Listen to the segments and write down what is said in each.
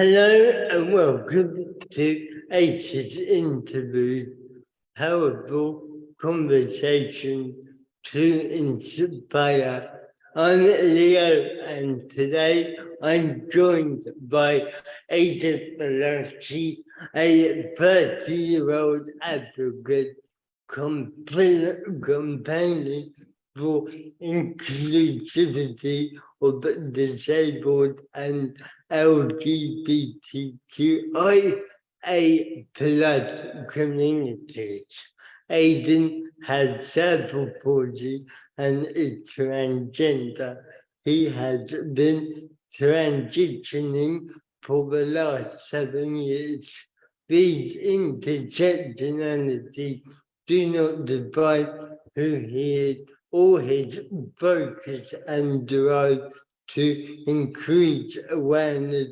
Hello and welcome to ACE's interview, powerful conversation to inspire. I'm Leo and today I'm joined by Ayden Blunschi, a 30-year-old advocate campaigning for inclusivity of disabled and LGBTQIA plus communities. Ayden has cerebral palsy and is transgender. He has been transitioning for the last 7 years. These intersectionality do not define who he is or his focus and drive to increase awareness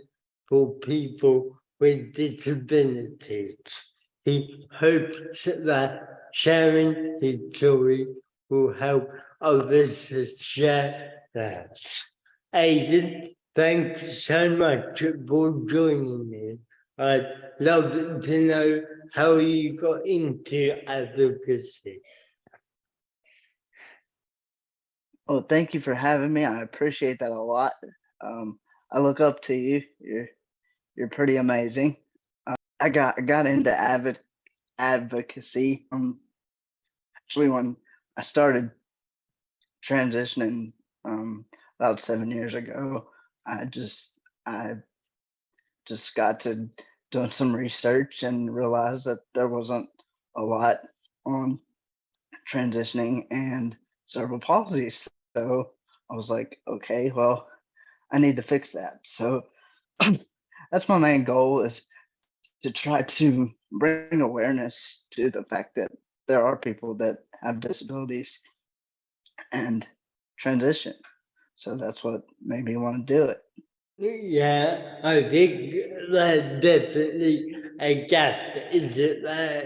for people with disabilities. He hopes that sharing his story will help others to share that. Ayden, thanks so much for joining me. I'd love to know how you got into advocacy. Well, thank you for having me. I appreciate that a lot. I look up to you. You're pretty amazing. I got into advocacy actually when I started transitioning about 7 years ago. I just got to doing some research and realized that there wasn't a lot on transitioning and cerebral palsy. So I was like, okay, well, I need to fix that. So that's my main goal, is to try to bring awareness to the fact that there are people that have disabilities and transition. So that's what made me want to do it. Yeah, I think that definitely a gap is it that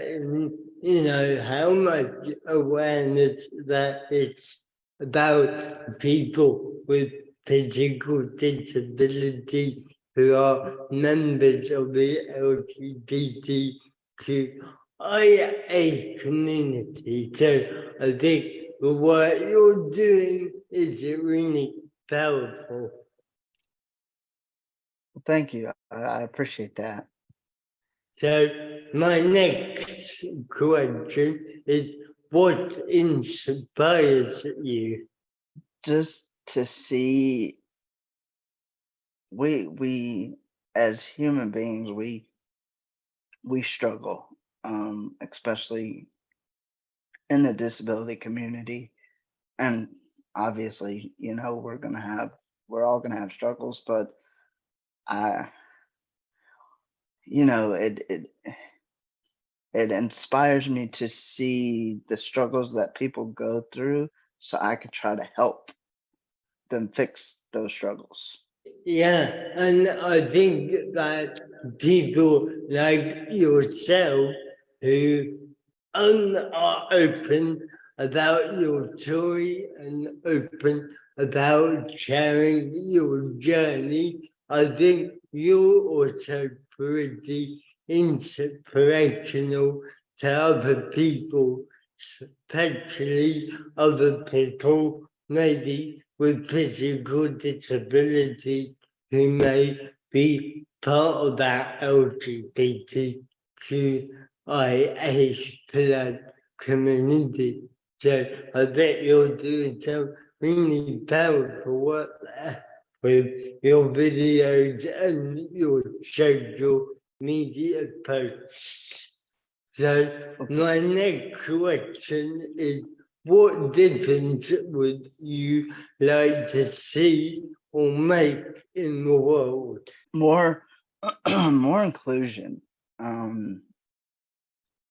how much awareness that it's about people with physical disability who are members of the LGBTQIA community. So I think what you're doing is really powerful. Well, thank you. I appreciate that. So my next question is, what inspires you? Just to see we as human beings, we struggle, especially in the disability community. And obviously, we're all gonna have struggles, but I you know it inspires me to see the struggles that people go through, so I could try to help them fix those struggles. Yeah, and I think that people like yourself who are open about your story and open about sharing your journey, I think you're also pretty inspirational to other people, especially other people maybe with physical disability who may be part of that LGBTQIA plus community. So I bet you're doing some really powerful work there with your videos and your social media posts. So my next question is, what difference would you like to see or make in the world? More more inclusion, um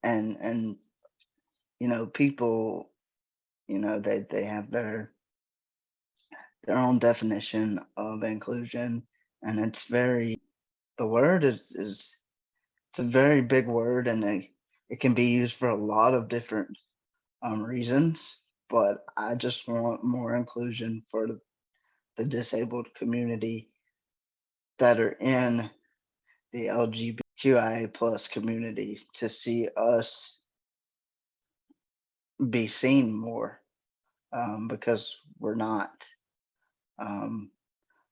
and people, they have their own definition of inclusion, and it's very the word is it's a very big word, and it can be used for a lot of different reasons. But I just want more inclusion for the disabled community that are in the LGBTQIA plus community to see us be seen more, because we're not, um,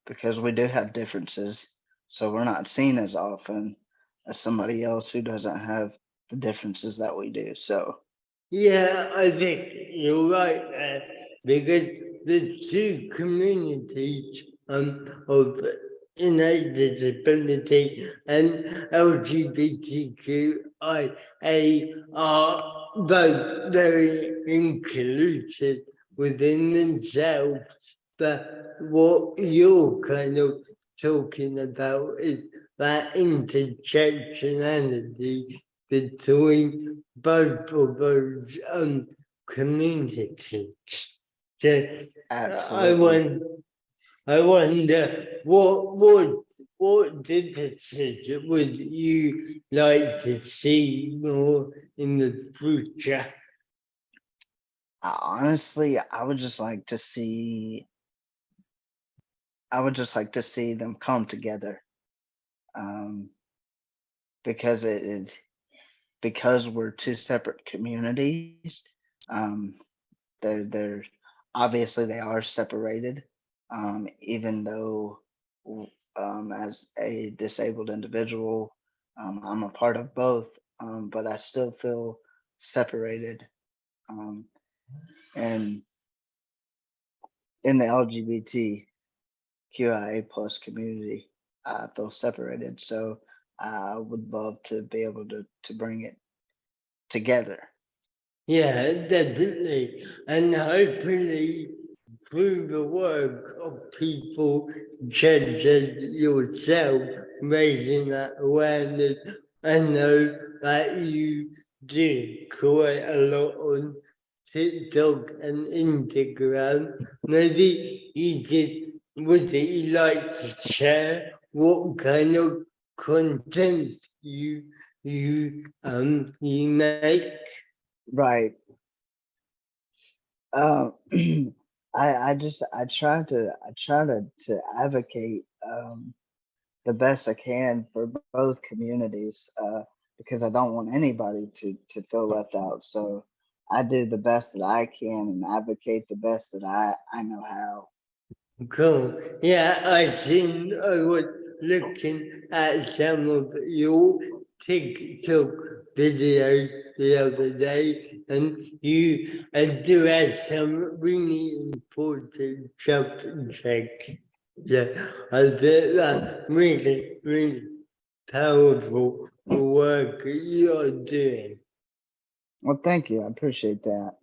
because we do have differences, so we're not seen as often as somebody else who doesn't have the differences that we do. So Yeah, I think you're right there because the two communities of innate disability and LGBTQIA are both very inclusive within themselves. But what you're kind of talking about is that intersectionality between both of those communities. So I absolutely. want I wonder what differences would you like to see more in the future? Honestly, I would just like to see them come together, um, because because we're two separate communities. Um, they're obviously they are separated, even though as a disabled individual, I'm a part of both, but I still feel separated. Um, and in the LGBTQIA plus community, I feel separated. So I would love to be able to bring it together. Yeah, definitely. And hopefully, through the work of people such as yourself, raising that awareness, I know that you do quite a lot on TikTok and Instagram. Maybe would you like to share what kind of content you make? Right. Uh, I try to advocate, the best I can for both communities, because I don't want anybody to feel left out. So I do the best that I can and advocate the best that I know how. Cool. Yeah, I was looking at some of your TikTok videos the other day, and you address some really important subjects. Yeah, I think that really powerful work you're doing. Well, thank you. I appreciate that.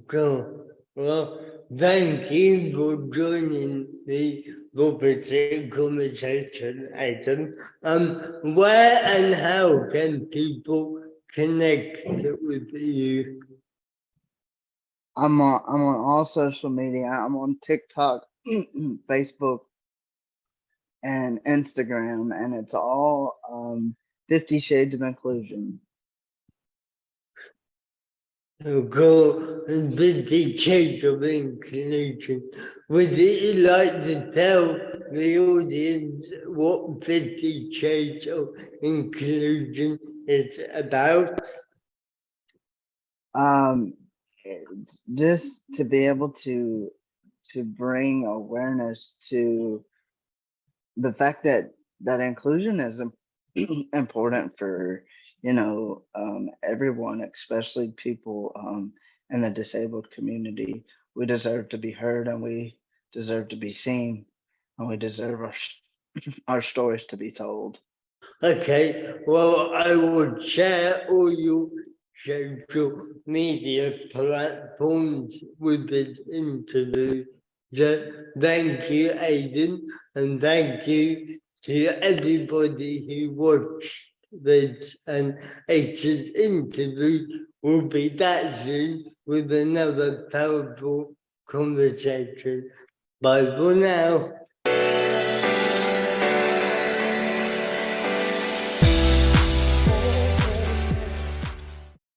Cool. Well, thank you for joining the Robotic Conversation, Aidan. Where and how can people connect with you? I'm on all social media. I'm on TikTok, Facebook, and Instagram, and it's all 50 Shades of Inclusion. Go and the change of inclination. Would you like to tell the audience what 50 Shades of Inclusion is about? Um, it's just to be able to bring awareness to the fact that inclusion is important for everyone, especially people in the disabled community. We deserve to be heard, and we deserve to be seen, and we deserve our stories to be told. Okay, well, I will share all your social media platforms with this interview. So thank you, Aidan, and thank you to everybody who watched this. And Aidan's interview will be back soon with another powerful conversation. Bye for now.